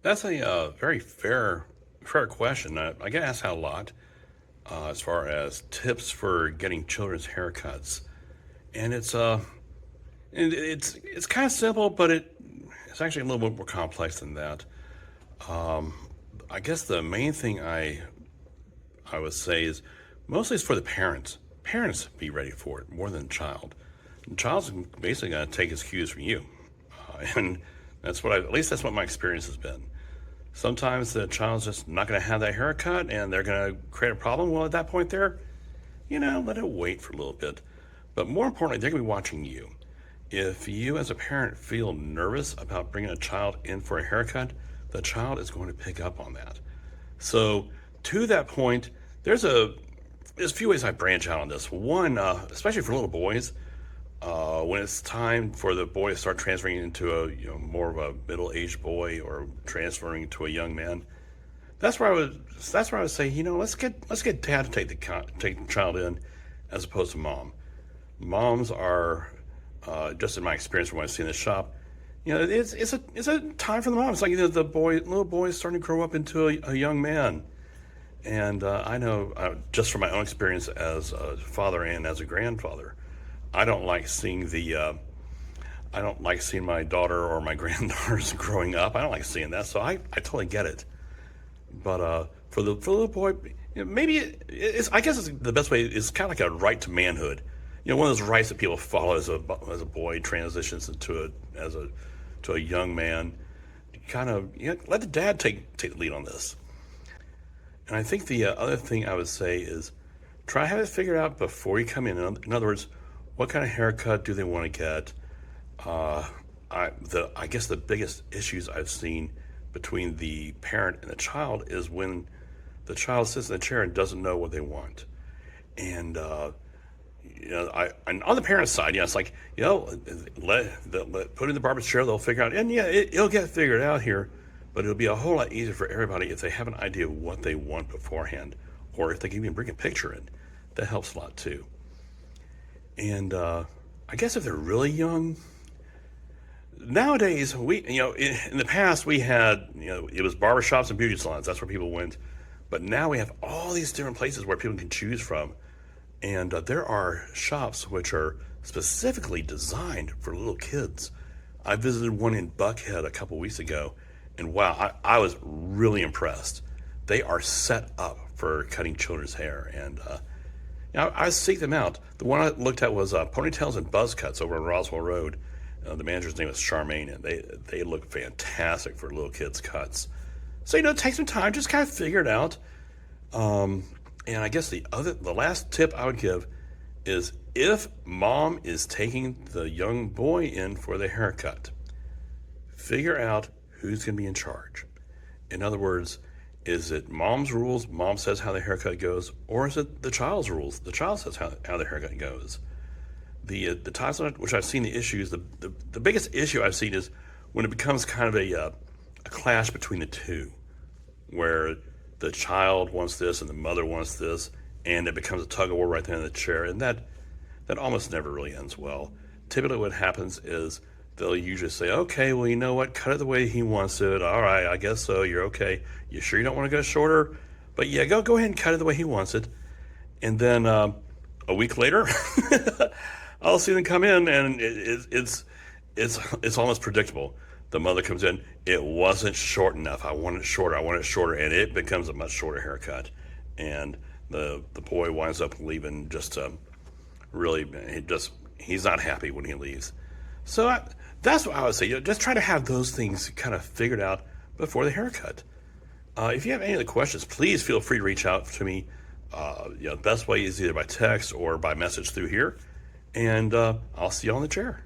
That's a very fair question. I get asked that a lot as far as tips for getting children's haircuts, and it's kind of simple, but it's actually a little bit more complex than that. I guess the main thing I would say is mostly it's for the parents. Parents be ready for it more than the child. The child's basically going to take his cues from you, and at least that's what my experience has been. Sometimes the child's just not going to have that haircut and they're going to create a problem. Well, at that point, let it wait for a little bit. But more importantly, they're going to be watching you. If you, as a parent, feel nervous about bringing a child in for a haircut, the child is going to pick up on that. So, to that point, there's a few ways I branch out on this. One, especially for little boys, when it's time for the boy to start transferring into a more of a middle-aged boy or transferring to a young man, that's where I would say let's get dad to take the child in as opposed to mom. Moms are just in my experience from what I see in the shop, it's a time for the mom. It's like the little boy is starting to grow up into a young man. And I know just from my own experience as a father and as a grandfather, I don't like seeing I don't like seeing my daughter or my granddaughters growing up. I don't like seeing that, so I totally get it. But for the little boy, maybe I guess the best way is kind of like a right to manhood. One of those rights that people follow as a boy transitions into a young man. Kind of let the dad take the lead on this. And I think the other thing I would say is try to have it figured out before you come in. In other words, what kind of haircut do they want to get? Uh, I guess the biggest issues I've seen between the parent and the child is when the child sits in the chair and doesn't know what they want. And and on the parent side, it's like put in the barber's chair, they'll figure out, and it'll get figured out here, but it'll be a whole lot easier for everybody if they have an idea of what they want beforehand, or if they can even bring a picture in. That helps a lot too. And I guess if they're really young, nowadays in the past we had it was barbershops and beauty salons. That's where people went, but now we have all these different places where people can choose from. And there are shops which are specifically designed for little kids. I visited one in Buckhead a couple weeks ago, and wow, I was really impressed. They are set up for cutting children's hair, and I seek them out. The one I looked at was Ponytails and Buzz Cuts over on Roswell Road. The manager's name is Charmaine, and they look fantastic for little kids' cuts. So take some time, just kind of figure it out. And I guess the last tip I would give is if mom is taking the young boy in for the haircut, figure out who's going to be in charge. In other words, is it mom's rules? Mom says how the haircut goes, or is it the child's rules? The child says how the haircut goes. The times which I've seen the issues, the biggest issue I've seen is when it becomes kind of a clash between the two, where the child wants this and the mother wants this, and it becomes a tug of war right there in the chair, and that almost never really ends well. Typically, what happens is they'll usually say, "Okay, well, you know what? Cut it the way he wants it. All right, I guess so. You're okay. You sure you don't want to go shorter? But yeah, go ahead and cut it the way he wants it." And then a week later, I'll see them come in, and it's almost predictable. The mother comes in. It wasn't short enough. I want it shorter. I want it shorter, and it becomes a much shorter haircut. And the boy winds up leaving just really he's not happy when he leaves. So that's what I would say. Just try to have those things kind of figured out before the haircut. If you have any other questions, please feel free to reach out to me. The best way is either by text or by message through here. And I'll see you on the chair.